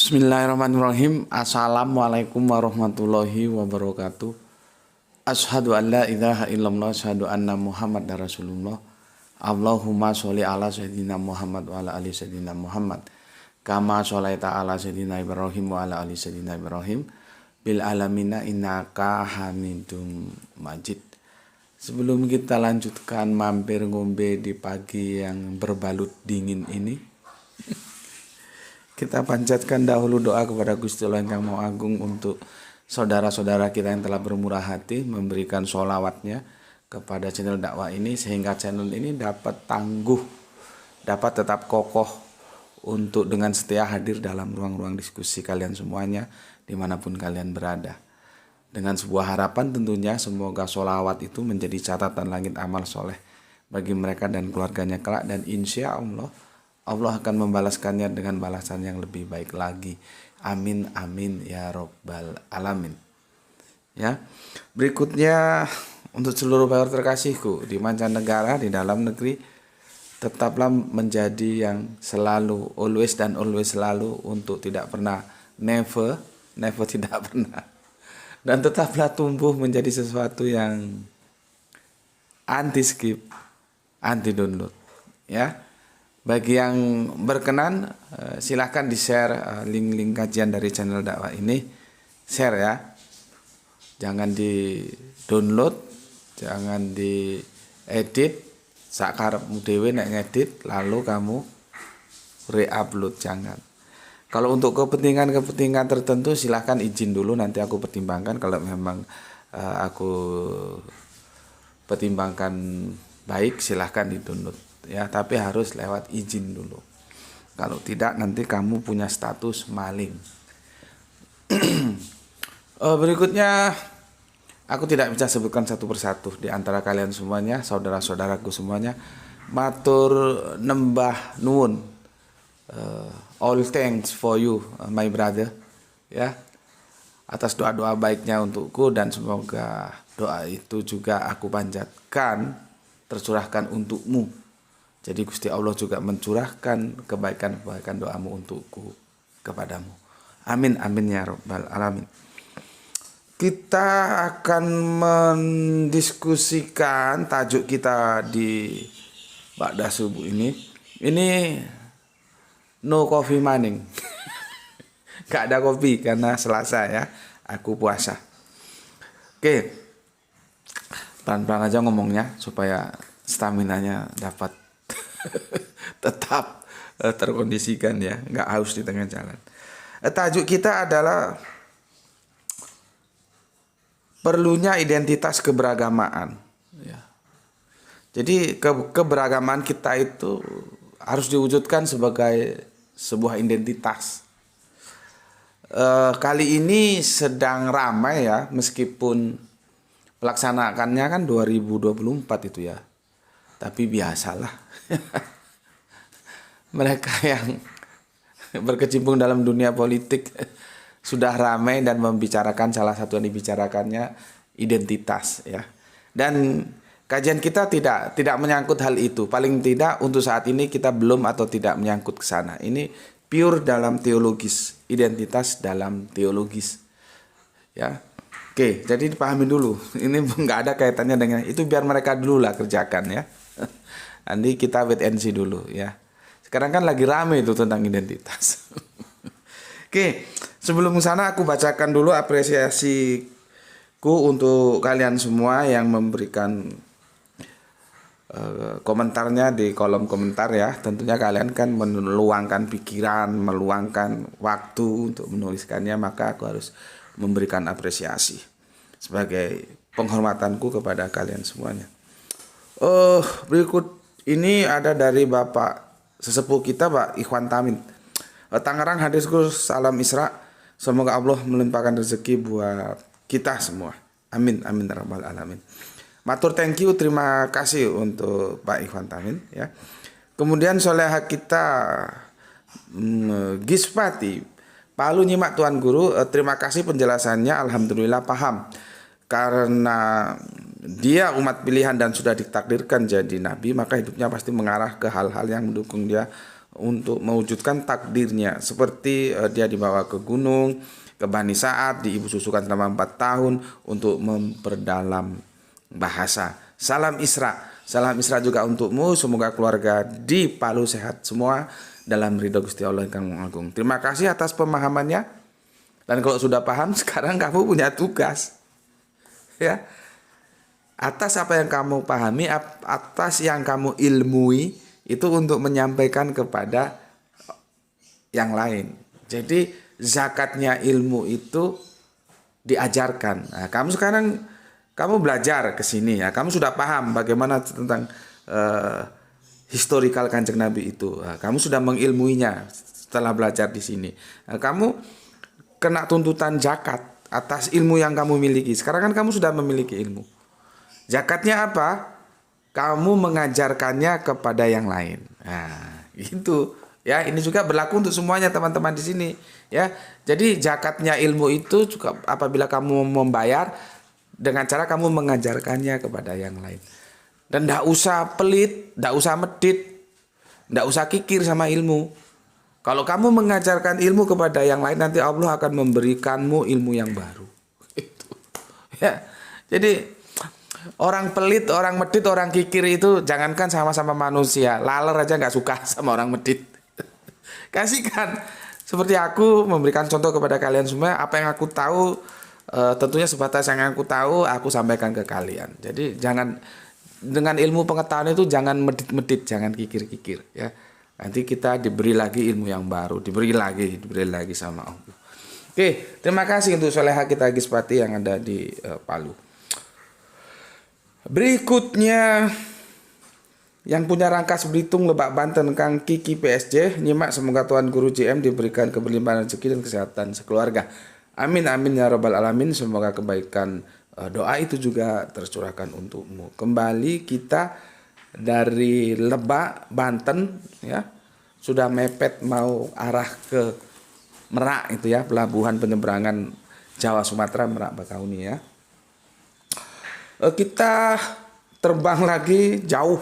Bismillahirrahmanirrahim. Assalamualaikum warahmatullahi wabarakatuh. Asyhadu an la ilaha illallah, asyhadu anna Muhammadar Rasulullah. Allahumma sholli ala sayyidina Muhammad wa ala ali sayyidina Muhammad. Kama sholaita ala sayyidina Ibrahim wa ala ali sayyidina Ibrahim. Bil alamina innaka Hamidum Majid. Sebelum kita lanjutkan mampir ngombe di pagi yang berbalut dingin ini, kita panjatkan dahulu doa kepada Gusti Allah yang Maha Agung untuk saudara-saudara kita yang telah bermurah hati memberikan sholawatnya kepada channel dakwah ini, sehingga channel ini dapat tangguh, dapat tetap kokoh untuk dengan setia hadir dalam ruang-ruang diskusi kalian semuanya dimanapun kalian berada. Dengan sebuah harapan tentunya semoga sholawat itu menjadi catatan langit amal soleh bagi mereka dan keluarganya kelak, dan insya Allah akan membalaskannya dengan balasan yang lebih baik lagi. Amin amin ya robbal alamin. Ya. Berikutnya untuk seluruh follower terkasihku di mancanegara, di dalam negeri, tetaplah menjadi yang selalu, always dan always selalu, untuk tidak pernah, never tidak pernah. Dan tetaplah tumbuh menjadi sesuatu yang anti skip, anti download. Ya. Bagi yang berkenan, silahkan di-share link-link kajian dari channel dakwah ini. Share ya. Jangan di-download, jangan di-edit. Sakarepmu dhewe nek ngedit lalu kamu re-upload, jangan. Kalau untuk kepentingan tertentu silahkan izin dulu, nanti aku pertimbangkan. Kalau memang aku pertimbangkan baik, silahkan di-download. Ya, tapi harus lewat izin dulu. Kalau tidak nanti kamu punya status maling. Berikutnya aku tidak bisa sebutkan satu persatu di antara kalian semuanya, saudara-saudaraku semuanya. Matur nembah nuwun. All thanks for you, my brother. Ya. Atas doa-doa baiknya untukku, dan semoga doa itu juga aku panjatkan tercurahkan untukmu. Jadi Gusti Allah juga mencurahkan kebaikan-kebaikan doamu untukku kepadamu. Amin amin ya robbal alamin. Kita akan mendiskusikan tajuk kita di ba'da subuh ini. Ini no coffee morning. Gak ada kopi karena Selasa ya. Aku puasa. Oke. Pelan-pelan aja ngomongnya supaya staminanya dapat tetap terkondisikan ya, nggak haus di tengah jalan. Tajuk kita adalah perlunya identitas keberagamaan. Ya. Jadi keberagaman kita itu harus diwujudkan sebagai sebuah identitas. Kali ini sedang ramai ya, meskipun pelaksanakannya kan 2024 itu ya. Tapi biasalah. Mereka yang berkecimpung dalam dunia politik sudah ramai dan membicarakan, salah satu yang dibicarakannya identitas ya. Dan kajian kita tidak menyangkut hal itu. Paling tidak untuk saat ini kita belum atau tidak menyangkut ke sana. Ini pure dalam teologis, identitas dalam teologis. Ya. Oke, jadi dipahami dulu. Ini nggak ada kaitannya dengan itu, biar mereka dulu lah kerjakan ya. Nanti kita wait and see dulu ya. Sekarang kan lagi rame itu tentang identitas. Oke, sebelum ke sana aku bacakan dulu apresiasiku untuk kalian semua yang memberikan komentarnya di kolom komentar ya. Tentunya kalian kan meluangkan pikiran, meluangkan waktu untuk menuliskannya, maka aku harus memberikan apresiasi sebagai penghormatanku kepada kalian semuanya. Berikut ini ada dari Bapak sesepuh kita, Pak Ikhwan Tamin. Tangerang, hadisku salam Isra. Semoga Allah melimpahkan rezeki buat kita semua. Amin amin rabbal alamin. Matur thank you, terima kasih untuk Pak Ikhwan Tamin ya. Kemudian soleha kita Gispati Palu nyimak Tuan Guru, terima kasih penjelasannya, alhamdulillah paham. Karena dia umat pilihan dan sudah ditakdirkan jadi nabi, maka hidupnya pasti mengarah ke hal-hal yang mendukung dia untuk mewujudkan takdirnya, seperti dia dibawa ke gunung, ke Bani Sa'ad, diibu susukan selama 4 tahun untuk memperdalam bahasa. Salam Isra. Salam Isra juga untukmu. Semoga keluarga di Palu sehat semua dalam ridho Gusti Allah yang agung. Terima kasih atas pemahamannya. Dan kalau sudah paham, sekarang kamu punya tugas. Ya. Atas apa yang kamu pahami, atas yang kamu ilmui, itu untuk menyampaikan kepada yang lain. Jadi zakatnya ilmu itu diajarkan. Nah, kamu sekarang belajar ke sini ya, kamu sudah paham bagaimana tentang historical Kanjeng Nabi itu. Nah, kamu sudah mengilmuinya setelah belajar di sini. Nah, kamu kena tuntutan zakat atas ilmu yang kamu miliki. Sekarang kan kamu sudah memiliki ilmu. Zakatnya apa? Kamu mengajarkannya kepada yang lain. Nah, itu ya, ini juga berlaku untuk semuanya teman-teman di sini ya. Jadi zakatnya ilmu itu juga apabila kamu membayar dengan cara kamu mengajarkannya kepada yang lain. Dan tidak usah pelit, tidak usah medit, tidak usah kikir sama ilmu. Kalau kamu mengajarkan ilmu kepada yang lain, nanti Allah akan memberikanmu ilmu yang baru. Itu. Ya. Jadi orang pelit, orang medit, orang kikir itu jangankan sama-sama manusia, laler aja nggak suka sama orang medit. Kasihkan. Seperti aku memberikan contoh kepada kalian semua, apa yang aku tahu tentunya sebatas yang aku tahu aku sampaikan ke kalian. Jadi jangan dengan ilmu pengetahuan itu jangan medit-medit, jangan kikir-kikir ya. Nanti kita diberi lagi ilmu yang baru, diberi lagi sama Allah. Oke, terima kasih untuk Soleha kita Gispati yang ada di Palu. Berikutnya yang punya Rangkas Belitung, Lebak Banten, Kang Kiki PSJ, nyimak semoga Tuhan Guru JM diberikan keberlimpahan rezeki dan kesehatan sekeluarga. Amin amin ya rabbal alamin. Semoga kebaikan doa itu juga tercurahkan untukmu. Kembali kita dari Lebak Banten ya, sudah mepet mau arah ke Merak itu ya, pelabuhan penyeberangan Jawa Sumatera Merak Bakauni ya. Kita terbang lagi jauh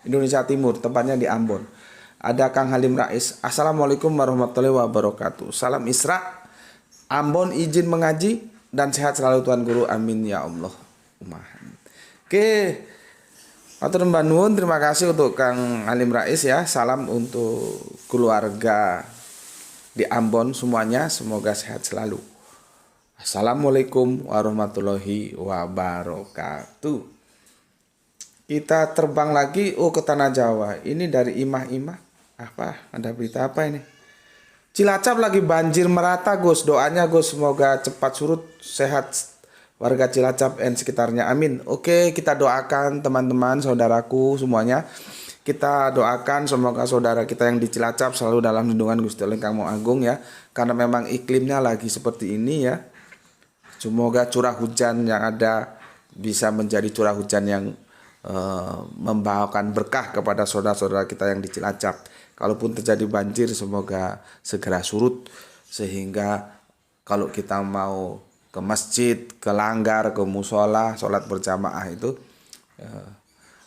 Indonesia Timur, tempatnya di Ambon. Ada Kang Halim Rais. Assalamualaikum warahmatullahi wabarakatuh. Salam Isra. Ambon izin mengaji dan sehat selalu Tuan Guru. Amin ya Allah. Oke. Matur nuwun, terima kasih untuk Kang Halim Rais ya. Salam untuk keluarga di Ambon semuanya. Semoga sehat selalu. Assalamualaikum warahmatullahi wabarakatuh. Kita terbang lagi ke Tanah Jawa. Ini dari Imah-Imah. Apa? Ada berita apa ini? Cilacap lagi banjir merata Gus. Doanya Gus semoga cepat surut, sehat warga Cilacap dan sekitarnya. Amin. Oke, kita doakan teman-teman, saudaraku semuanya. Kita doakan semoga saudara kita yang di Cilacap selalu dalam lindungan Gusti Allah Kang Agung ya. Karena memang iklimnya lagi seperti ini ya. Semoga curah hujan yang ada bisa menjadi curah hujan yang membawakan berkah kepada saudara-saudara kita yang di Cilacap. Kalaupun terjadi banjir semoga segera surut, sehingga kalau kita mau ke masjid, ke langgar, ke musola, sholat berjamaah itu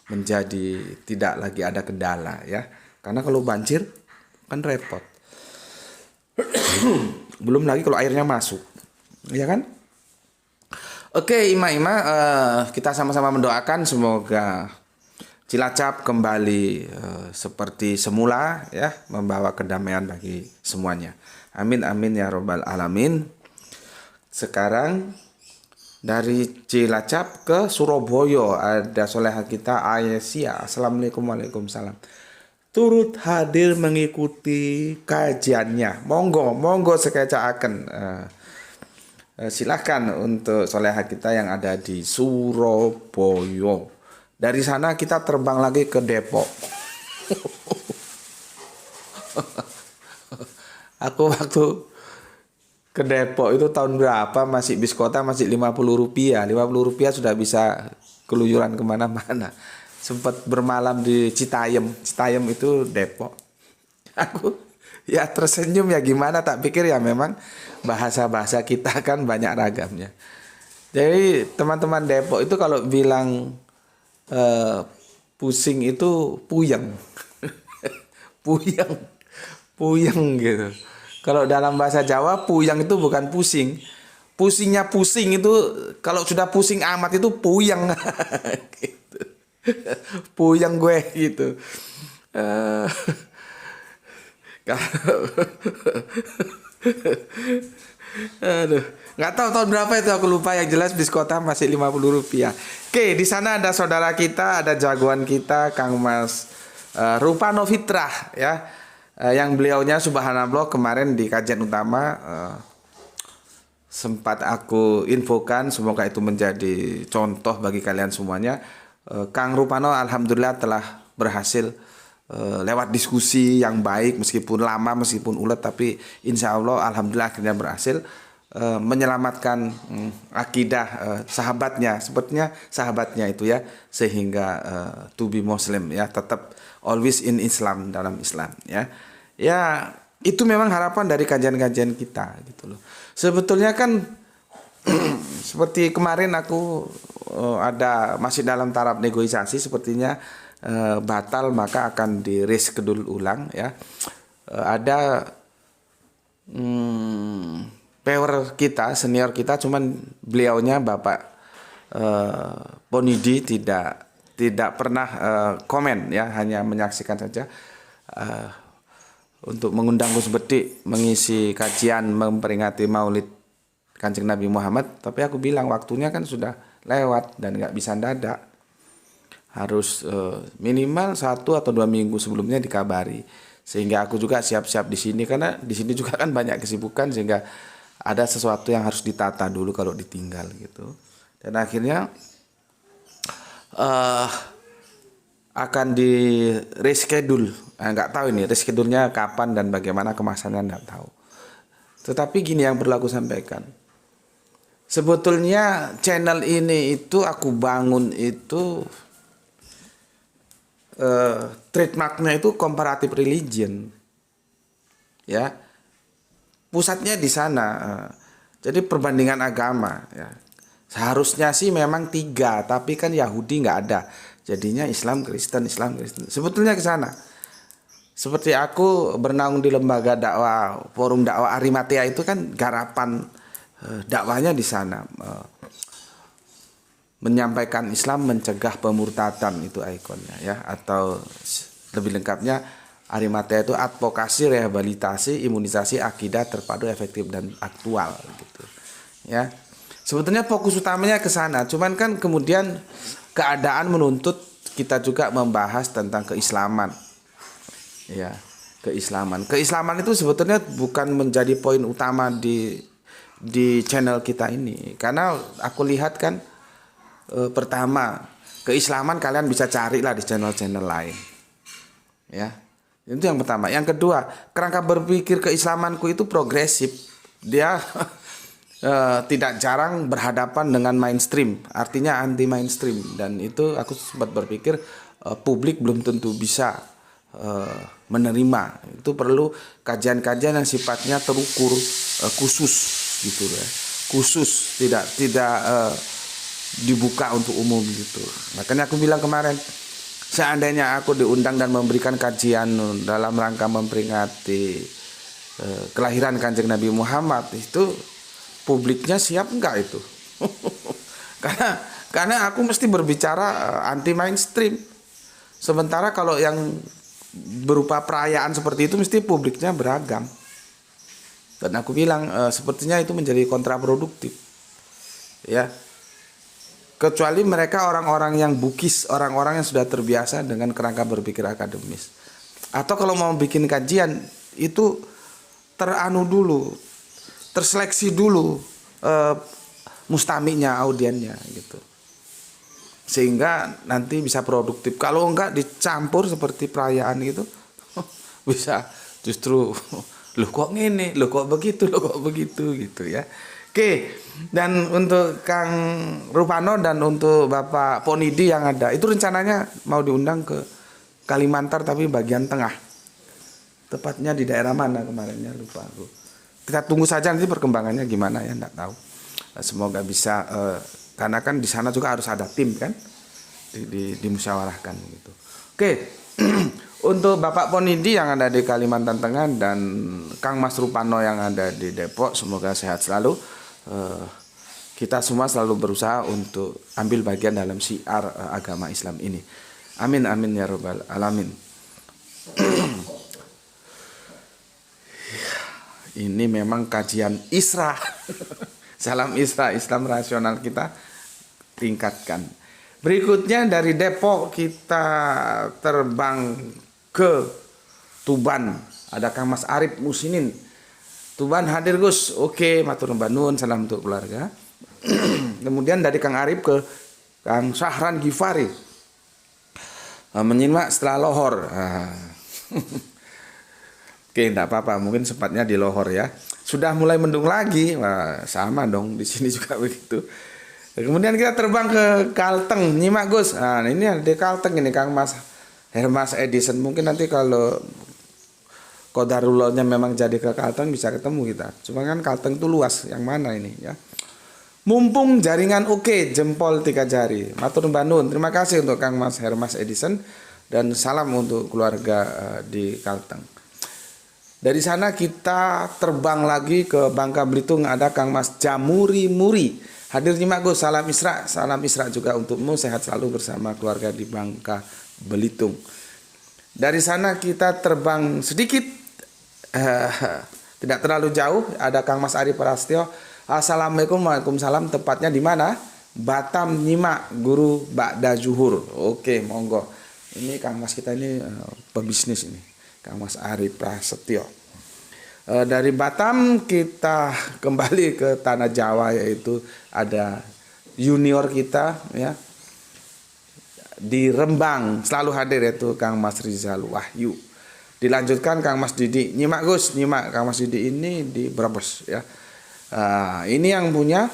menjadi tidak lagi ada kendala ya. Karena kalau banjir kan repot. Belum lagi kalau airnya masuk, ya kan? Oke, Ima-Ima, kita sama-sama mendoakan semoga Cilacap kembali seperti semula ya, membawa kedamaian bagi semuanya. Amin amin ya robbal alamin. Sekarang dari Cilacap ke Surabaya ada soleha kita Aisyah. Assalamualaikum waalaikumsalam. Turut hadir mengikuti kajiannya. Monggo sekecaaken. Silahkan untuk soleha kita yang ada di Surabaya. Dari sana kita terbang lagi ke Depok. Aku waktu ke Depok itu tahun berapa, masih bis kota masih 50 rupiah. 50 rupiah sudah bisa keluyuran kemana-mana. Sempat bermalam di Citayam. Citayam itu Depok. Aku ya tersenyum ya, gimana, tak pikir ya memang bahasa-bahasa kita kan banyak ragamnya. Jadi teman-teman Depok itu kalau bilang pusing itu puyeng. Puyeng. Puyeng gitu. Kalau dalam bahasa Jawa puyeng itu bukan pusing. Pusingnya pusing itu kalau sudah pusing amat itu puyeng. Gitu. Puyeng gue gitu. Eh, kalau aduh, nggak tahu tahun berapa itu aku lupa, yang jelas bis kota masih Rp50. Oke, di sana ada saudara kita, ada jagoan kita Kang Mas Rupano Fitrah ya. Yang beliaunya subhanallah kemarin di kajian utama sempat aku infokan, semoga itu menjadi contoh bagi kalian semuanya. Kang Rupano alhamdulillah telah berhasil lewat diskusi yang baik, meskipun lama, meskipun ulet, tapi insya Allah alhamdulillah akhirnya berhasil menyelamatkan akidah sahabatnya, sepertinya sahabatnya itu ya, sehingga to be Muslim ya, tetap always in Islam, dalam Islam ya. Ya itu memang harapan dari kajian-kajian kita gitu loh. Sebetulnya kan seperti kemarin aku masih dalam taraf negosiasi, sepertinya batal maka akan di reschedule ulang ya. Ada pewer kita, senior kita, cuman beliaunya Bapak Ponidi tidak pernah komen ya, hanya menyaksikan saja. Untuk mengundang Gus Bedik mengisi kajian memperingati Maulid Kanjeng Nabi Muhammad, tapi aku bilang waktunya kan sudah lewat dan nggak bisa dadak, harus minimal 1 atau 2 minggu sebelumnya dikabari, sehingga aku juga siap-siap di sini, karena di sini juga kan banyak kesibukan, sehingga ada sesuatu yang harus ditata dulu kalau ditinggal gitu. Dan akhirnya akan di reschedule. Nggak tahu ini reschedule-nya kapan dan bagaimana kemasannya, nggak tahu. Tetapi gini yang perlu aku sampaikan. Sebetulnya channel ini itu aku bangun itu trademarknya itu comparative religion. Ya. Pusatnya di sana. Jadi perbandingan agama ya. Seharusnya sih memang 3, tapi kan Yahudi nggak ada. Jadinya Islam Kristen. Sebetulnya ke sana. Seperti aku bernaung di lembaga dakwah, forum dakwah Arimatea, itu kan garapan dakwahnya di sana. Menyampaikan Islam, mencegah pemurtadan, itu ikonnya ya, atau lebih lengkapnya Arimatea itu advokasi, rehabilitasi, imunisasi akidah terpadu, efektif dan aktual gitu. Ya. Sebetulnya fokus utamanya ke sana, cuman kan kemudian keadaan menuntut kita juga membahas tentang keislaman. Ya, keislaman. Keislaman itu sebetulnya bukan menjadi poin utama di channel kita ini. Karena aku lihat kan pertama, keislaman kalian bisa carilah di channel-channel lain. Ya. Itu yang pertama. Yang kedua, kerangka berpikir keislamanku itu progresif. Dia tidak jarang berhadapan dengan mainstream, artinya anti mainstream, dan itu aku sempat berpikir publik belum tentu bisa menerima. Itu perlu kajian-kajian yang sifatnya terukur, khusus gitu ya, khusus, tidak dibuka untuk umum gitu. Makanya aku bilang kemarin, seandainya aku diundang dan memberikan kajian dalam rangka memperingati kelahiran Kanjeng Nabi Muhammad, itu publiknya siap enggak itu? karena aku mesti berbicara anti mainstream. Sementara kalau yang berupa perayaan seperti itu mesti publiknya beragam. Dan aku bilang sepertinya itu menjadi kontraproduktif. Ya. Kecuali mereka orang-orang yang bukis, orang-orang yang sudah terbiasa dengan kerangka berpikir akademis. Atau kalau mau bikin kajian itu terseleksi dulu mustaminya, audiennya gitu, sehingga nanti bisa produktif. Kalau enggak dicampur seperti perayaan gitu bisa justru loh kok ngene, loh kok begitu gitu ya. Oke, dan untuk Kang Rupano dan untuk Bapak Ponidi yang ada, itu rencananya mau diundang ke Kalimantan tapi bagian tengah, tepatnya di daerah mana kemarinnya lupa aku. Kita tunggu saja nanti perkembangannya gimana ya, enggak tahu. Semoga bisa karena kan di sana juga harus ada tim kan, dimusyawarahkan gitu. Oke. Untuk Bapak Ponidi yang ada di Kalimantan Tengah dan Kang Mas Rupano yang ada di Depok, semoga sehat selalu. Kita semua selalu berusaha untuk ambil bagian dalam syiar agama Islam ini. Amin amin ya rabbal alamin. Ini memang kajian Isra. Salam Isra, Islam rasional kita tingkatkan. Berikutnya dari Depok kita terbang ke Tuban. Ada Kang Mas Arif Musinin. Tuban hadir Gus. Oke, matur nuwun banun, salam untuk keluarga. Kemudian dari Kang Arif ke Kang Syahran Gifari. Menyimak setelah lohor. Oke, enggak apa-apa, mungkin sempatnya di lohor ya. Sudah mulai mendung lagi. Wah, sama dong, di sini juga begitu. Kemudian kita terbang ke Kalteng, nyimak Gus. Nah, ini ada di Kalteng ini Kang Mas Hermas Edison. Mungkin nanti kalau Qadarullah-nya memang jadi ke Kalteng bisa ketemu kita. Cuma kan Kalteng itu luas, yang mana ini ya. Mumpung jaringan oke, jempol 3 jari. Matur nuwun. Terima kasih untuk Kang Mas Hermas Edison dan salam untuk keluarga di Kalteng. Dari sana kita terbang lagi ke Bangka Belitung, ada Kang Mas Jamuri Muri. Hadir nyimak Gus, salam Isra juga untukmu, sehat selalu bersama keluarga di Bangka Belitung. Dari sana kita terbang sedikit, tidak terlalu jauh, ada Kang Mas Ari Prastyo. Assalamualaikum, waalaikumsalam, tepatnya di mana? Batam nyimak guru Ba'da Zuhur. Oke, monggo. Ini Kang Mas kita ini pebisnis ini. Kang Mas Ari Prasetyo. Dari Batam kita kembali ke tanah Jawa, yaitu ada junior kita ya di Rembang selalu hadir, yaitu Kang Mas Rizal Wahyu. Dilanjutkan Kang Mas Didi, nyimak Gus, nyimak Kang Mas Didi ini di Brebes ya. Ini yang punya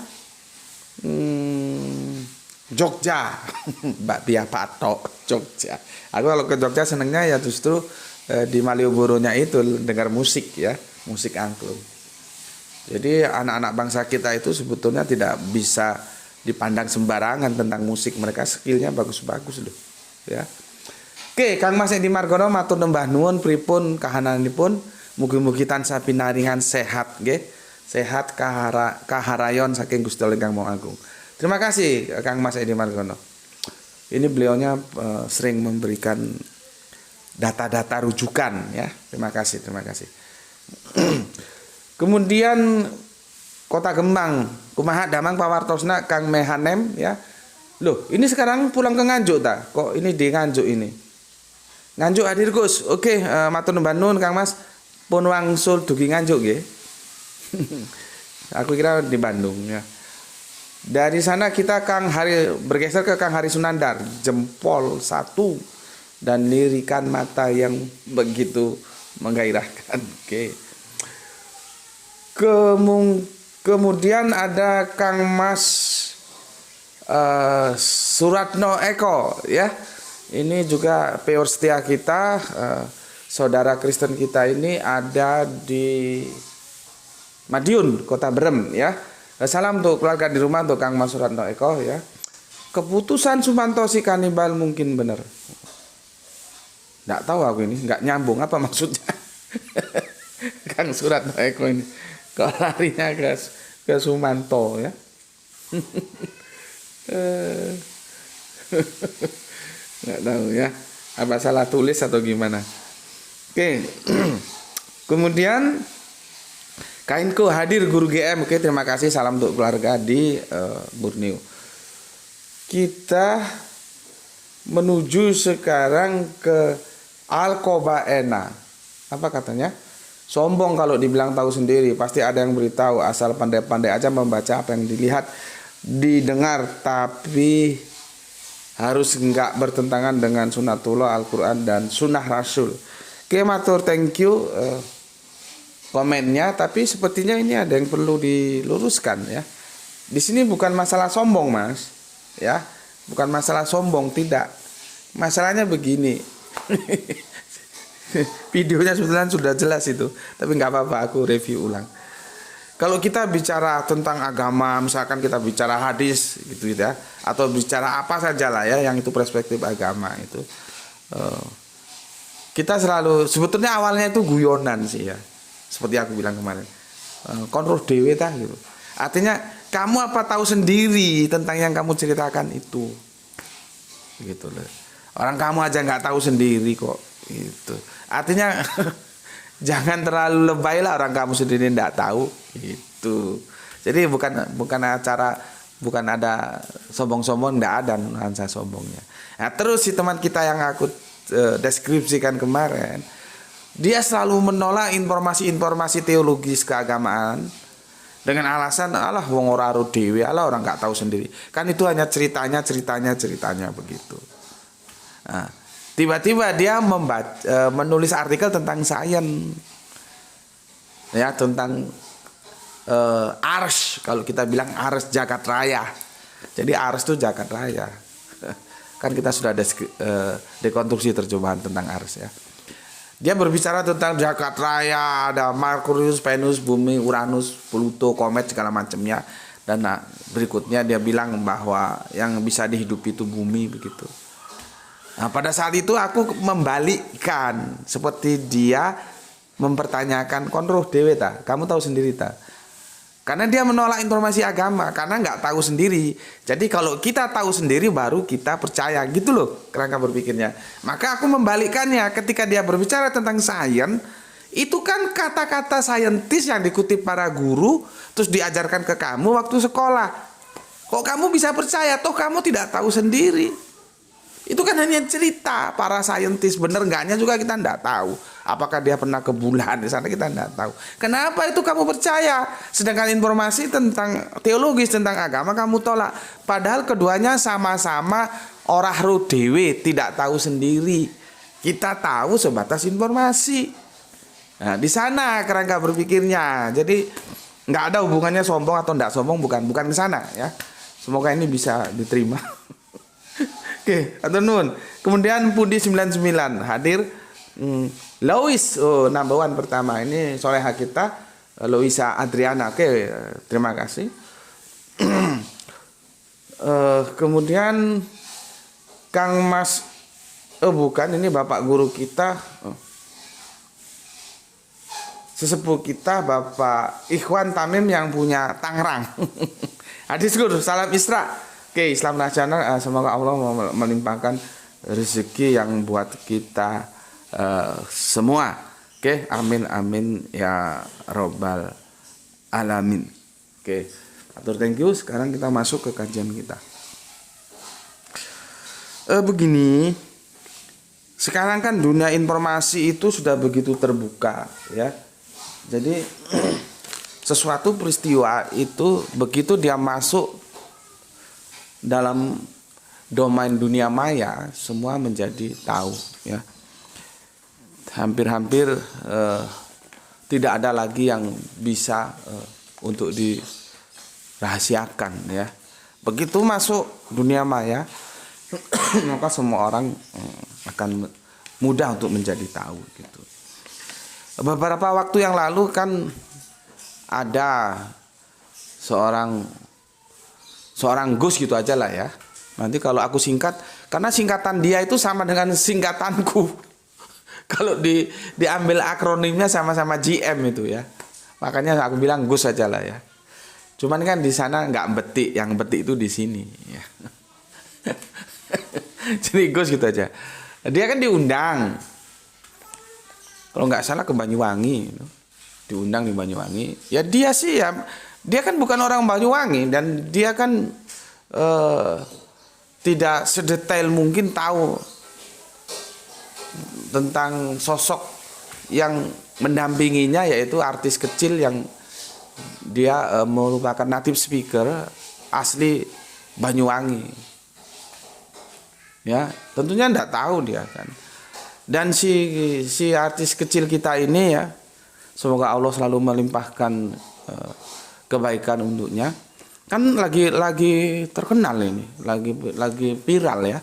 Jogja, Mbak Tia Patok Jogja. Aku kalau ke Jogja senengnya ya justru di Malioboro-nya itu dengar musik ya, musik angklung. Jadi anak-anak bangsa kita itu sebetulnya tidak bisa dipandang sembarangan tentang musik, mereka skillnya bagus-bagus loh ya. Oke, Kang Mas Edi Margono matur nembah nuwun pripun kahananipun, mugi-mugi tansah pinaringan sehat nggih. Sehat kaharayon saking Gusti Allah ingkang Maha Agung. Terima kasih Kang Mas Edi Margono. Ini beliaunya sering memberikan data-data rujukan ya. Terima kasih. Kemudian Kota Gemang, kumaha damang pawartosna Kang Mehanem ya. Loh, ini sekarang pulang ke Nganjuk ta? Kok ini di Nganjuk ini? Nganjuk hadir Gus. Oke, matur nuwun Kang Mas. Pun wangsul dugi Nganjuk nggih. Aku kira di Bandung ya. Dari sana kita bergeser ke Kang Hari Sunandar, jempol 1 dan lirikan mata yang begitu menggairahkan. Oke. Kemudian ada Kang Mas Suratno Eko ya. Ini juga peor setia kita, saudara Kristen kita ini ada di Madiun, Kota Berem ya. Salam untuk keluarga di rumah, untuk Kang Mas Suratno Eko ya. Keputusan Sumanto si kanibal mungkin benar. Nggak tahu aku ini, nggak nyambung apa maksudnya. Kang Suratno Eko ini kok larinya ke Sumanto ya. Nggak tahu ya, apa salah tulis atau gimana. Oke. Kemudian Kainko hadir guru GM. Oke, terima kasih, salam untuk keluarga di Borneo. Kita menuju sekarang ke Alkobaena. Apa katanya? Sombong kalau dibilang tahu sendiri, pasti ada yang beritahu, asal pandai-pandai aja membaca apa yang dilihat, didengar, tapi harus enggak bertentangan dengan sunatullah, Al-Quran dan sunnah Rasul. Oke, matur, thank you komennya, tapi sepertinya ini ada yang perlu diluruskan ya. Di sini bukan masalah sombong Mas, ya, bukan masalah sombong, tidak. Masalahnya begini. Videonya sebetulnya sudah jelas itu, tapi nggak apa-apa, aku review ulang. Kalau kita bicara tentang agama, misalkan kita bicara hadis gitu ya, atau bicara apa saja lah ya, yang itu perspektif agama itu, kita selalu sebetulnya awalnya itu guyonan sih ya. Seperti aku bilang kemarin. Kontrol dewe tah gitu. Artinya kamu apa tahu sendiri tentang yang kamu ceritakan itu. Gitu loh. Orang kamu aja nggak tahu sendiri kok. Gitu. Artinya jangan terlalu lebay lah orang kamu sendiri nggak tahu. Gitu. Jadi bukan ada sombong-sombong, nggak ada nuansa sombongnya. Nah, terus si teman kita yang aku deskripsikan kemarin, dia selalu menolak informasi-informasi teologis keagamaan dengan alasan alah wong ora ro dhewe, alah orang nggak tahu sendiri. Kan itu hanya ceritanya begitu. Nah, tiba-tiba dia menulis artikel tentang sains, ya tentang Ars, kalau kita bilang Ars Jagat Raya. Jadi Ars itu Jagat Raya. Kan kita sudah ada dekonstruksi terjemahan tentang Ars ya. Dia berbicara tentang Jagat Raya, ada Merkurius, Venus, Bumi, Uranus, Pluto, komet segala macamnya. Dan berikutnya dia bilang bahwa yang bisa dihidupi itu bumi begitu. Nah, pada saat itu aku membalikkan seperti dia mempertanyakan konroh dewe ta. Kamu tahu sendiri ta? Karena dia menolak informasi agama, karena nggak tahu sendiri. Jadi kalau kita tahu sendiri baru kita percaya, gitu loh kerangka berpikirnya. Maka aku membalikkannya, ketika dia berbicara tentang sains, itu kan kata-kata saintis yang dikutip para guru, terus diajarkan ke kamu waktu sekolah. Kok kamu bisa percaya, toh kamu tidak tahu sendiri. Itu kan hanya cerita para saintis, bener enggaknya juga kita tidak tahu. Apakah dia pernah ke bulan di sana kita tidak tahu. Kenapa itu kamu percaya? Sedangkan informasi tentang teologis, tentang agama kamu tolak. Padahal keduanya sama-sama orah ro dewe, tidak tahu sendiri. Kita tahu sebatas informasi. Nah, di sana kerangka berpikirnya. Jadi nggak ada hubungannya sombong atau tidak sombong, bukan ke sana ya. Semoga ini bisa diterima. Oke, atau nun. Kemudian Pudi 99 hadir. Lois, number one pertama ini soleha kita, Loisa Adriana. Oke, terima kasih. Kemudian Kang Mas, bukan, ini bapak guru kita, sesepuh kita Bapak Ikhwan Tamim yang punya Tangerang. Hadis guru, salam Isra. Oke, Islam nasional, semoga Allah melimpahkan rezeki yang buat kita semua. Oke, amin ya robbal alamin. Oke, atur thank you. Sekarang kita masuk ke kajian kita. Begini, sekarang kan dunia informasi itu sudah begitu terbuka ya. Jadi sesuatu peristiwa itu begitu dia masuk dalam domain dunia maya, semua menjadi tahu ya. Hampir-hampir tidak ada lagi yang bisa untuk dirahasiakan ya. Begitu masuk dunia maya maka semua orang akan mudah untuk menjadi tahu gitu. Beberapa waktu yang lalu kan ada seorang Gus gitu aja lah ya. Nanti kalau aku singkat, karena singkatan dia itu sama dengan singkatanku. Kalau diambil akronimnya sama-sama GM itu ya. Makanya aku bilang Gus aja lah ya. Cuman kan di sana nggak betik, yang betik itu di sini ya. Jadi Gus gitu aja. Dia kan diundang. Kalau nggak salah ke Banyuwangi, diundang di Banyuwangi. Ya dia sih ya. Dia kan bukan orang Banyuwangi dan dia kan tidak sedetail mungkin tahu tentang sosok yang mendampinginya, yaitu artis kecil yang dia merupakan native speaker asli Banyuwangi. Ya, tentunya tidak tahu dia kan. Dan si artis kecil kita ini ya, semoga Allah selalu melimpahkan kebaikan untuknya. Kan lagi terkenal ini, lagi viral ya.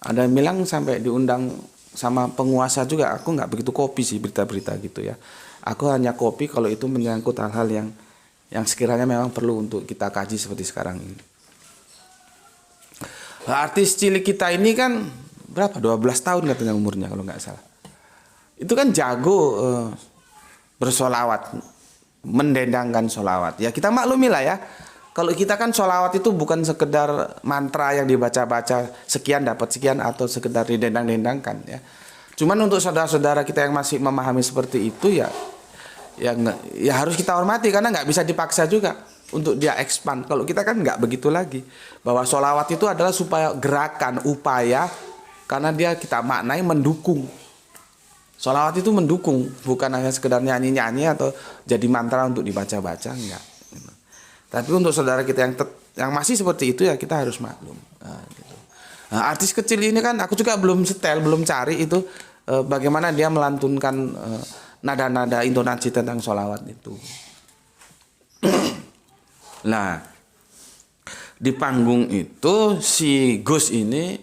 Ada yang bilang sampai diundang sama penguasa juga. Aku nggak begitu kopi sih berita-berita gitu ya. Aku hanya kopi kalau itu menyangkut hal-hal yang sekiranya memang perlu untuk kita kaji seperti sekarang ini. Artis cilik kita ini kan berapa 12 tahun katanya umurnya kalau nggak salah. Itu kan jago bersolawat, mendendangkan solawat. Ya kita maklumi lah ya. Kalau kita kan solawat itu bukan sekedar mantra yang dibaca-baca sekian dapat sekian atau sekedar didendang-dendangkan ya. Cuman untuk saudara-saudara kita yang masih memahami seperti itu ya harus kita hormati karena nggak bisa dipaksa juga untuk dia expand. Kalau kita kan nggak begitu lagi. Bahwa solawat itu adalah supaya gerakan, upaya karena dia kita maknai mendukung. Solawat itu mendukung, bukan hanya sekedar nyanyi-nyanyi atau jadi mantra untuk dibaca-baca, enggak. Tapi untuk saudara kita yang masih seperti itu ya kita harus maklum. Nah, gitu. Nah, artis kecil ini kan aku juga belum setel, belum cari itu bagaimana dia melantunkan nada-nada intonasi tentang sholawat itu. Nah, di panggung itu si Gus ini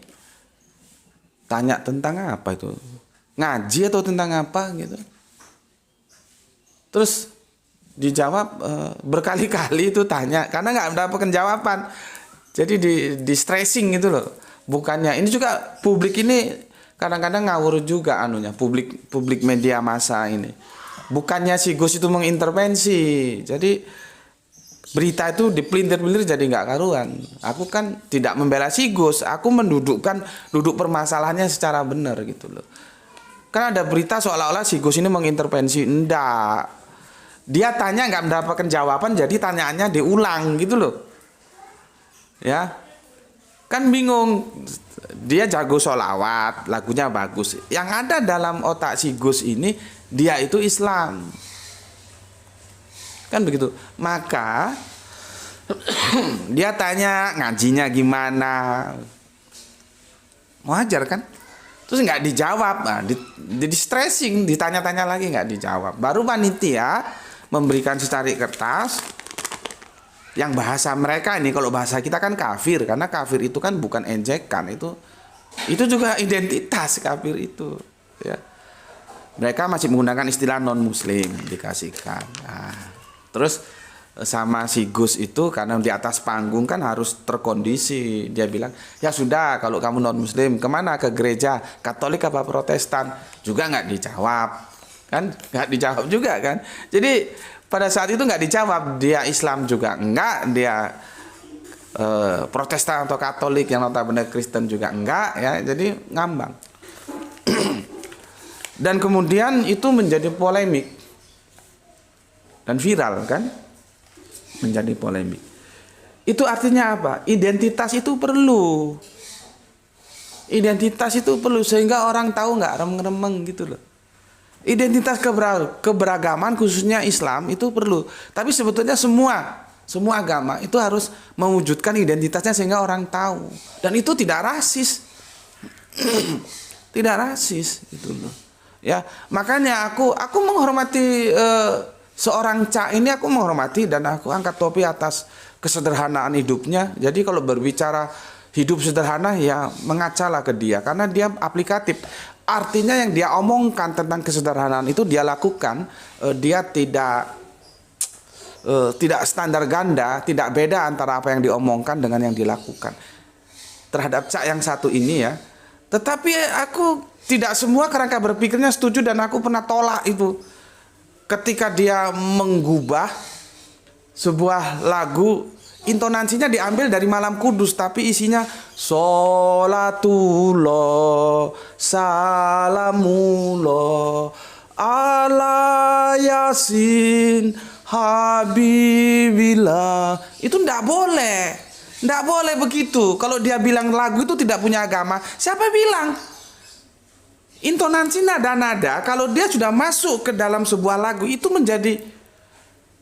tanya tentang apa itu? Ngaji atau tentang apa gitu. Terus dijawab berkali-kali itu tanya karena nggak mendapatkan jawaban. Jadi di stressing gitu loh. Bukannya ini juga publik ini kadang-kadang ngawur juga anunya, publik media massa ini. Bukannya si Gus itu mengintervensi. Jadi berita itu dipelintir-pelintir jadi nggak karuan. Aku kan tidak membela si Gus, aku duduk permasalahannya secara benar gitu loh. Kan ada berita seolah-olah si Gus ini mengintervensi. Enggak. Dia tanya nggak mendapatkan jawaban, jadi tanyaannya diulang gitu loh. Ya, kan bingung. Dia jago sholawat, lagunya bagus. Yang ada dalam otak si Gus ini, dia itu Islam. Kan begitu. Maka dia tanya ngajinya gimana. Wajar kan? Terus nggak dijawab, nah, di stressing, ditanya-tanya lagi nggak dijawab. Baru panitia memberikan secari kertas yang bahasa mereka ini, kalau bahasa kita kan kafir, karena kafir itu kan bukan ejekan, itu juga identitas kafir itu. Ya. Mereka masih menggunakan istilah non muslim dikasihkan. Nah, terus sama si Gus itu karena di atas panggung kan harus terkondisi, dia bilang ya sudah kalau kamu non muslim kemana, ke gereja Katolik apa Protestan, juga nggak dijawab kan, nggak dijawab juga kan. Jadi pada saat itu nggak dijawab, dia Islam juga enggak, dia Protestan atau Katolik yang notabene Kristen juga enggak ya, jadi ngambang. Dan kemudian itu menjadi polemik dan viral kan, menjadi polemik. Itu artinya apa? Identitas itu perlu. Identitas itu perlu sehingga orang tahu nggak remeng-remeng gitu loh. Identitas keberagaman khususnya Islam itu perlu. Tapi sebetulnya semua agama itu harus mewujudkan identitasnya sehingga orang tahu. Dan itu tidak rasis. Tidak rasis gitu loh. Ya, makanya aku menghormati seorang Cak ini, aku menghormati dan aku angkat topi atas kesederhanaan hidupnya. Jadi kalau berbicara hidup sederhana ya mengacalah ke dia karena dia aplikatif. Artinya yang dia omongkan tentang kesederhanaan itu dia lakukan, dia tidak standar ganda, tidak beda antara apa yang diomongkan dengan yang dilakukan. Terhadap Cak yang satu ini ya. Tetapi aku tidak semua kerangka berpikirnya setuju dan aku pernah tolak itu. Ketika dia menggubah sebuah lagu, intonasinya diambil dari Malam Kudus, tapi isinya sholatullah salamullah ala yasin habibillah. Itu ndak boleh. Ndak boleh begitu. Kalau dia bilang lagu itu tidak punya agama, siapa bilang? Intonasi nada-nada kalau dia sudah masuk ke dalam sebuah lagu itu menjadi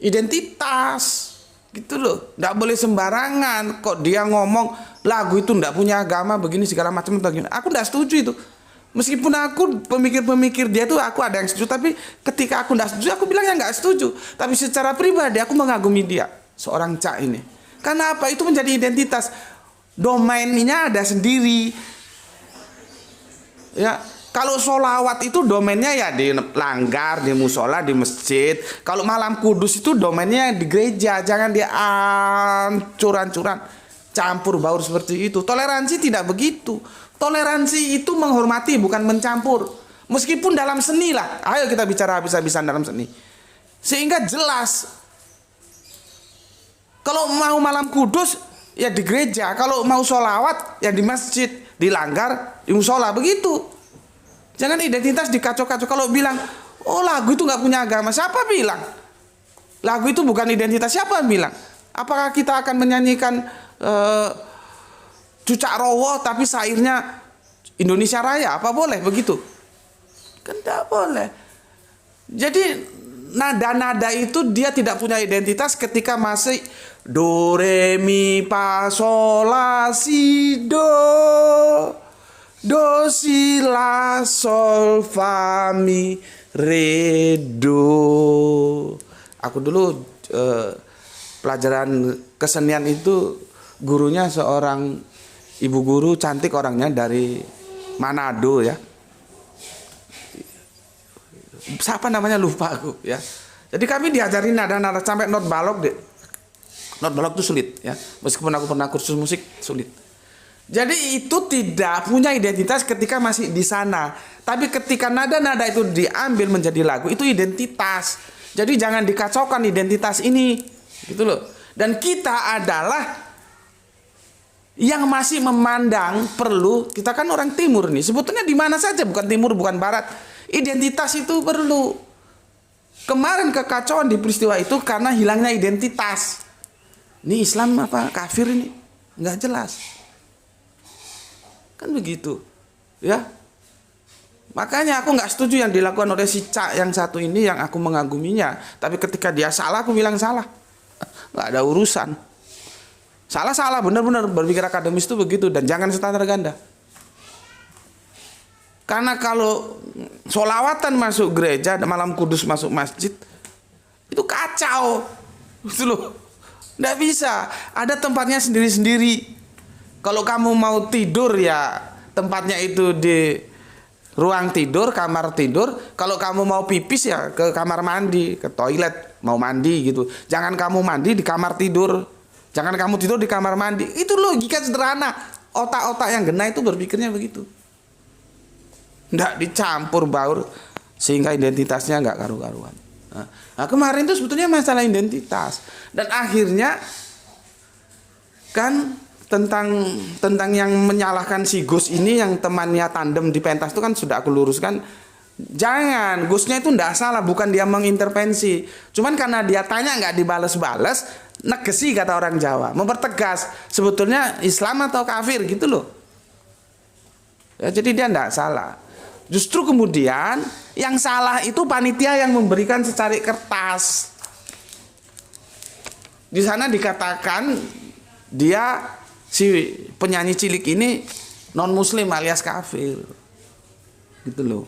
identitas gitu loh. Nggak boleh sembarangan kok dia ngomong lagu itu nggak punya agama begini segala macam. Aku nggak setuju itu. Meskipun aku pemikir-pemikir dia tuh aku ada yang setuju, tapi ketika aku nggak setuju aku bilangnya nggak setuju. Tapi secara pribadi aku mengagumi dia, seorang Cak ini. Karena apa? Itu menjadi identitas. Domainnya ada sendiri. Ya. Kalau sholawat itu domainnya ya di langgar, di musola, di masjid. Kalau Malam Kudus itu domainnya di gereja. Jangan dia ancur-ancuran, campur baur seperti itu. Toleransi tidak begitu. Toleransi itu menghormati, bukan mencampur. Meskipun dalam seni lah. Ayo kita bicara habis-habisan dalam seni. Sehingga jelas. Kalau mau malam kudus, ya di gereja. Kalau mau sholawat, ya di masjid. Dilanggar, di musola. Begitu. Jangan identitas dikacau-kacau. Kalau bilang, oh lagu itu nggak punya agama. Siapa bilang? Lagu itu bukan identitas. Siapa bilang? Apakah kita akan menyanyikan Cucak Rowo tapi syairnya Indonesia Raya? Apa boleh begitu? Kan tidak boleh. Jadi nada-nada itu dia tidak punya identitas ketika masih do re mi fa sol la si do si la sol fa mi re do. Aku dulu pelajaran kesenian itu gurunya seorang ibu guru cantik, orangnya dari Manado ya. Siapa namanya lupa aku ya. Jadi kami diajarin nada-nada sampai not balok deh. Not balok itu sulit ya. Meskipun aku pernah kursus musik sulit. Jadi itu tidak punya identitas ketika masih di sana. Tapi ketika nada-nada itu diambil menjadi lagu, itu identitas. Jadi jangan dikacaukan identitas ini. Gitu loh. Dan kita adalah yang masih memandang perlu, kita kan orang timur nih. Sebetulnya di mana saja, bukan timur, bukan barat. Identitas itu perlu. Kemarin kekacauan di peristiwa itu karena hilangnya identitas. Ini Islam apa kafir ini? Nggak jelas. Kan begitu. Ya. Makanya aku nggak setuju yang dilakukan oleh si Cak yang satu ini, yang aku mengaguminya. Tapi ketika dia salah, aku bilang salah. Nggak ada urusan. Salah, benar-benar berpikir akademis itu begitu. Dan jangan standar ganda. Karena kalau sholawatan masuk gereja, malam kudus masuk masjid, itu kacau. Itu loh. Nggak bisa. Ada tempatnya sendiri-sendiri. Kalau kamu mau tidur ya tempatnya itu di ruang tidur, kamar tidur. Kalau kamu mau pipis ya ke kamar mandi, ke toilet, mau mandi gitu. Jangan kamu mandi di kamar tidur. Jangan kamu tidur di kamar mandi. Itu logika sederhana. Otak-otak yang gena itu berpikirnya begitu. Nggak dicampur baur sehingga identitasnya nggak karu-karuan. Nah, kemarin itu sebetulnya masalah identitas. Dan akhirnya kan tentang yang menyalahkan si Gus ini, yang temannya tandem di pentas itu kan sudah aku luruskan. Jangan, Gusnya itu nggak salah, bukan dia mengintervensi. Cuman karena dia tanya nggak dibales-bales, negesi kata orang Jawa, mempertegas sebetulnya Islam atau kafir gitu loh. Ya, jadi dia nggak salah. Justru kemudian yang salah itu panitia yang memberikan secari kertas. Di sana dikatakan dia si penyanyi cilik ini non muslim alias kafir. Gitu loh.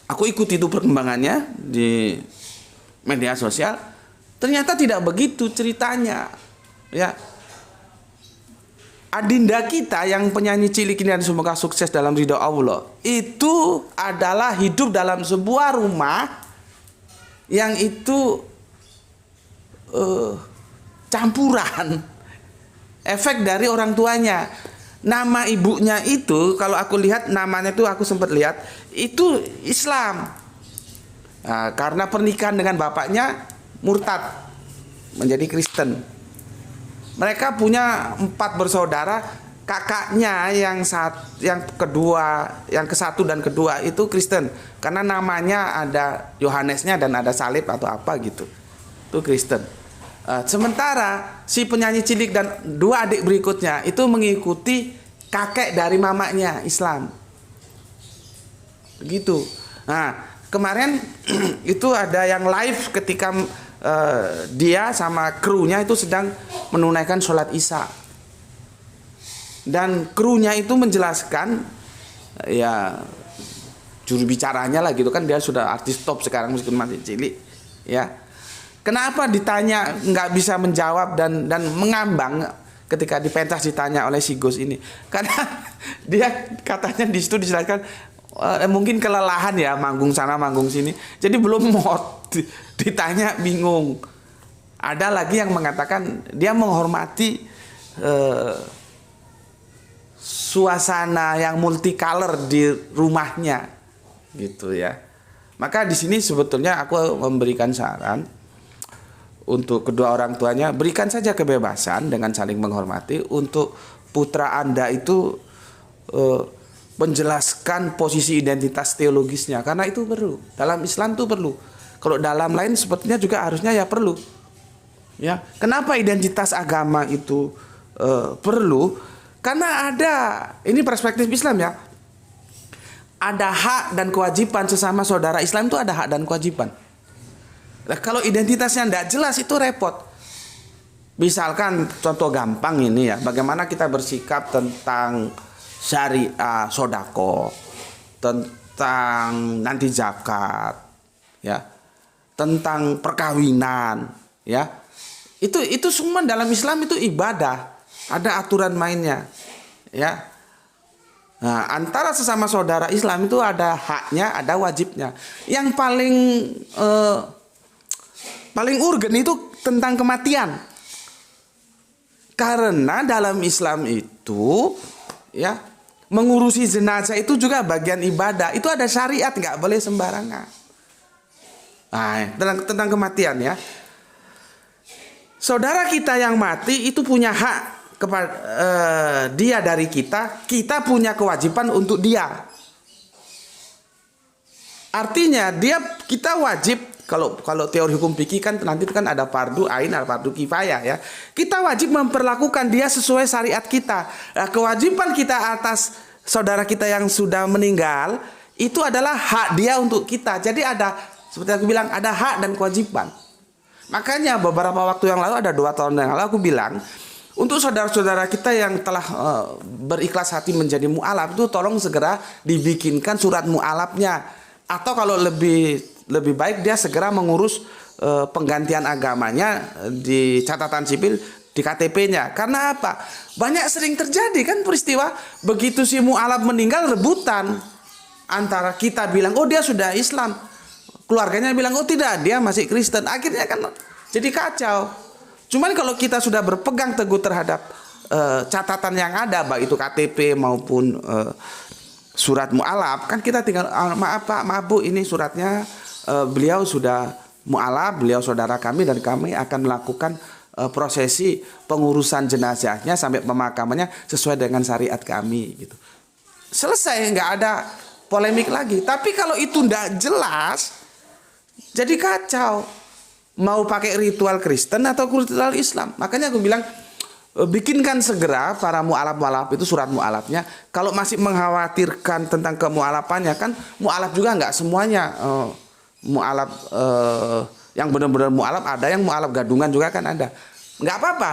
Aku ikuti itu perkembangannya di media sosial. Ternyata tidak begitu ceritanya. Ya. Adinda kita yang penyanyi cilik ini dan semoga sukses dalam ridho Allah, itu adalah hidup dalam sebuah rumah yang itu campuran efek dari orang tuanya. Nama ibunya itu kalau aku lihat namanya itu, aku sempat lihat itu Islam. Nah, karena pernikahan dengan bapaknya murtad menjadi Kristen. Mereka punya 4 bersaudara, kakaknya yang kedua, yang ke-1 dan kedua itu Kristen. Karena namanya ada Yohanesnya dan ada salib atau apa gitu. Itu Kristen. Sementara si penyanyi cilik dan 2 adik berikutnya itu mengikuti kakek dari mamanya Islam. Begitu. Nah, kemarin itu ada yang live ketika dia sama krunya itu sedang menunaikan sholat Isya. Dan krunya itu menjelaskan, ya juru bicaranya lah gitu kan, dia sudah artis top sekarang meskipun masih cilik ya. Kenapa ditanya nggak bisa menjawab dan mengambang ketika di pentas ditanya oleh si Gus ini? Karena dia katanya di situ dijelaskan mungkin kelelahan ya, manggung sana manggung sini, jadi belum mau ditanya, bingung. Ada lagi yang mengatakan dia menghormati suasana yang multicolor di rumahnya, gitu ya. Maka di sini sebetulnya aku memberikan saran untuk kedua orang tuanya, berikan saja kebebasan dengan saling menghormati untuk putra Anda itu menjelaskan posisi identitas teologisnya, karena itu perlu. Dalam Islam itu perlu. Kalau dalam lain sepertinya juga harusnya ya perlu. Ya, kenapa identitas agama itu perlu? Karena ada, ini perspektif Islam ya. Ada hak dan kewajiban sesama saudara Islam, itu ada hak dan kewajiban. Nah, kalau identitasnya tidak jelas itu repot. Misalkan contoh gampang ini ya, bagaimana kita bersikap tentang syariah, sodako, tentang nanti zakat, ya, tentang perkawinan, ya. Itu semua dalam Islam itu ibadah, ada aturan mainnya, ya. Nah, antara sesama saudara Islam itu ada haknya, ada wajibnya. Yang paling urgen itu tentang kematian. Karena dalam Islam itu, ya, mengurusi jenazah itu juga bagian ibadah. Itu ada syariat, nggak boleh sembarangan. Nah, tentang kematian ya. Saudara kita yang mati itu punya hak kepada dia dari kita punya kewajiban untuk dia. Artinya kita wajib, kalau teori hukum fikih kan nanti kan ada fardu ain, ada fardu kifayah ya. Kita wajib memperlakukan dia sesuai syariat kita. Nah, kewajiban kita atas saudara kita yang sudah meninggal itu adalah hak dia untuk kita. Jadi ada, seperti aku bilang, ada hak dan kewajiban. Makanya beberapa waktu yang lalu, ada 2 tahun yang lalu, aku bilang untuk saudara-saudara kita yang telah berikhlas hati menjadi mu'alaf itu tolong segera dibikinkan surat mu'alafnya, atau kalau lebih baik dia segera mengurus penggantian agamanya di catatan sipil di KTP-nya. Karena apa? Banyak sering terjadi kan peristiwa begitu si mu'alaf meninggal, rebutan antara kita bilang oh dia sudah Islam, keluarganya bilang oh tidak dia masih Kristen, akhirnya kan jadi kacau. Cuman kalau kita sudah berpegang teguh terhadap catatan yang ada, baik itu KTP maupun surat mu'alaf, kan kita tinggal maaf Pak, maaf Bu, ini suratnya beliau sudah mu'alaf, beliau saudara kami dan kami akan melakukan prosesi pengurusan jenazahnya sampai pemakamannya sesuai dengan syariat kami gitu. Selesai, nggak ada polemik lagi. Tapi kalau itu nggak jelas, jadi kacau. Mau pakai ritual Kristen atau ritual Islam. Makanya aku bilang bikinkan segera para mu'alaf itu surat mu'alafnya. Kalau masih mengkhawatirkan tentang kemu'alafannya, kan mu'alaf juga nggak semuanya mu'alaf yang benar-benar mu'alaf, ada yang mu'alaf gadungan juga kan ada. Nggak apa-apa.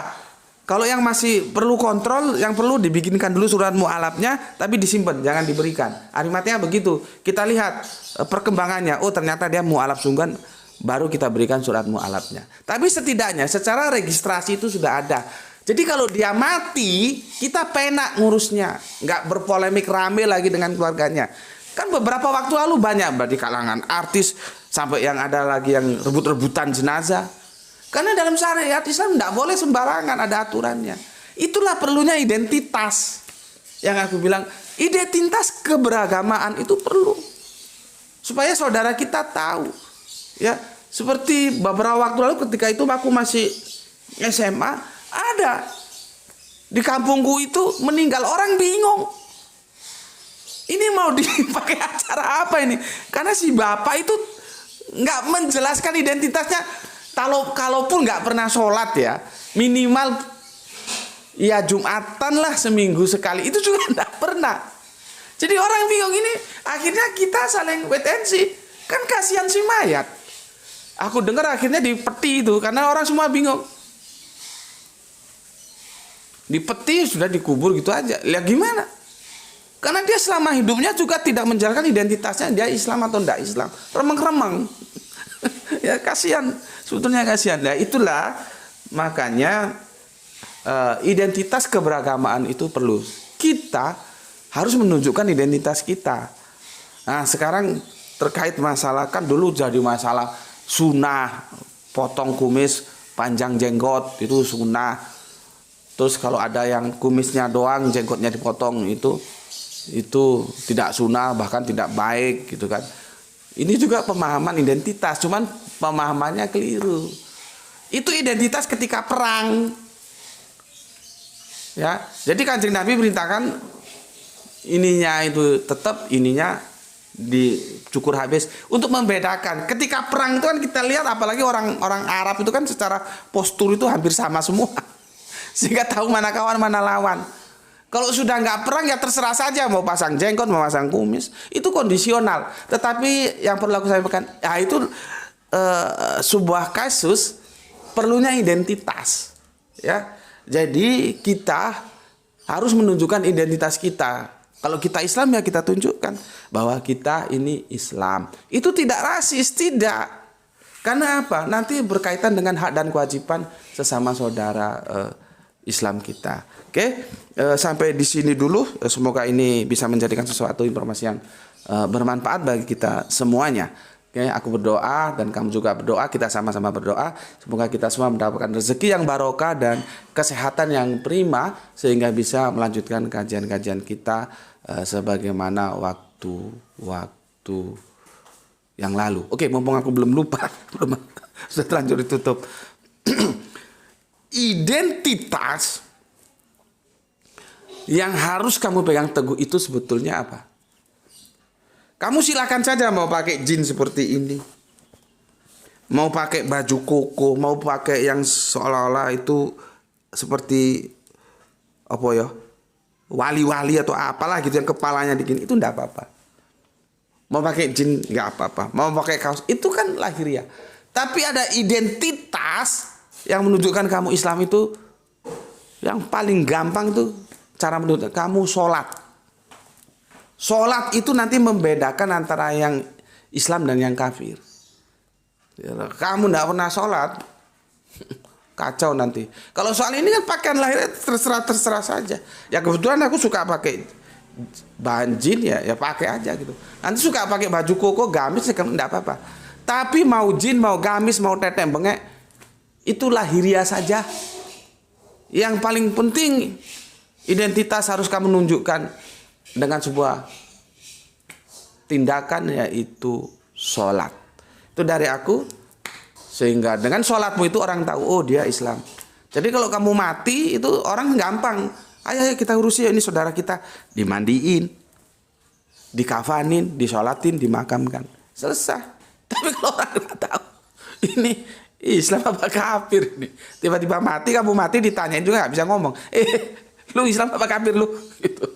Kalau yang masih perlu kontrol, yang perlu dibikinkan dulu surat mu'alafnya, tapi disimpan, jangan diberikan. Arimatnya begitu. Kita lihat perkembangannya. Oh ternyata dia mu'alaf sungguhan, baru kita berikan surat mu'alafnya. Tapi setidaknya secara registrasi itu sudah ada. Jadi kalau dia mati, kita penak ngurusnya, nggak berpolemik rame lagi dengan keluarganya. Kan beberapa waktu lalu banyak di kalangan artis sampai yang ada lagi yang rebut-rebutan jenazah. Karena dalam syariat Islam nggak boleh sembarangan, ada aturannya. Itulah perlunya identitas. Yang aku bilang, identitas keberagamaan itu perlu. Supaya saudara kita tahu. Ya, seperti beberapa waktu lalu ketika itu aku masih SMA, ada di kampungku itu meninggal, orang bingung. Ini mau dipakai acara apa ini? Karena si bapak itu nggak menjelaskan identitasnya. Kalaupun nggak pernah sholat ya, minimal ya Jumatan lah seminggu sekali, itu juga nggak pernah. Jadi orang bingung ini, akhirnya kita saling wait and see. Kan kasihan si mayat. Aku dengar akhirnya dipeti itu karena orang semua bingung. Dipeti sudah dikubur gitu aja. Lihat gimana? Karena dia selama hidupnya juga tidak menjalankan identitasnya, dia Islam atau tidak Islam. Remeng-remeng. Ya kasihan, sebetulnya kasihan. Nah itulah makanya identitas keberagamaan itu perlu. Kita harus menunjukkan identitas kita. Nah sekarang terkait masalah, kan dulu jadi masalah sunnah potong kumis panjang jenggot itu sunnah, Terus kalau ada yang kumisnya doang, jenggotnya dipotong, itu tidak sunnah, bahkan tidak baik gitu kan. Ini juga pemahaman identitas, cuman pemahamannya keliru. Itu identitas ketika perang. Ya, jadi Kanjeng Nabi perintahkan ininya itu tetap, ininya dicukur habis untuk membedakan. Ketika perang itu kan kita lihat, apalagi orang Arab itu kan secara postur itu hampir sama semua, sehingga tahu mana kawan mana lawan. Kalau sudah nggak perang ya terserah saja, mau pasang jenggot mau pasang kumis, itu kondisional. Tetapi yang perlu aku sampaikan, ya itu sebuah kasus perlunya identitas, ya. Jadi kita harus menunjukkan identitas kita. Kalau kita Islam ya kita tunjukkan bahwa kita ini Islam. Itu tidak rasis, tidak. Karena apa? Nanti berkaitan dengan hak dan kewajiban sesama saudara Islam kita. Oke, sampai di sini dulu. Semoga ini bisa menjadikan sesuatu informasi yang bermanfaat bagi kita semuanya. Oke, aku berdoa dan kamu juga berdoa, kita sama-sama berdoa. Semoga kita semua mendapatkan rezeki yang barokah dan kesehatan yang prima sehingga bisa melanjutkan kajian-kajian kita sebagaimana waktu yang lalu. Oke, mumpung aku belum lupa, sudah terlanjur ditutup. Identitas yang harus kamu pegang teguh itu sebetulnya apa? Kamu silakan saja mau pakai jin seperti ini, mau pakai baju koko, mau pakai yang seolah-olah itu seperti apa ya, wali-wali atau apalah gitu yang kepalanya digini, itu enggak apa-apa. Mau pakai jin enggak apa-apa, mau pakai kaos itu kan lahiriah. Tapi ada identitas yang menunjukkan kamu Islam itu, yang paling gampang itu cara menunjukkan kamu sholat. Sholat itu nanti membedakan antara yang Islam dan yang kafir. Kamu tidak pernah sholat, kacau nanti. Kalau soal ini kan pakaian lahir terserah saja. Ya kebetulan aku suka pakai bahan jin ya pakai aja gitu. Nanti suka pakai baju koko, gamis ya tidak apa-apa. Tapi mau jin, mau gamis, mau tetem bengek, itu lahiriah saja. Yang paling penting identitas harus kamu nunjukkan dengan sebuah tindakan, yaitu sholat. Itu dari aku, sehingga dengan sholatmu itu orang tahu, oh dia Islam. Jadi kalau kamu mati itu orang gampang, ayo kita urusi, ini saudara kita, dimandiin, dikafanin, disolatin, dimakamkan, selesai. Tapi kalau orang nggak tahu ini Islam apa kafir, ini tiba-tiba mati, kamu mati ditanyain juga nggak bisa ngomong, lu Islam apa kafir lu, gitu.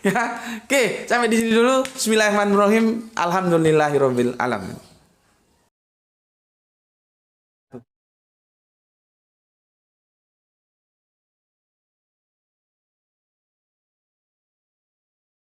Ya, oke, sampai di sini dulu. Bismillahirrahmanirrahim. Alhamdulillahirabbil alamin.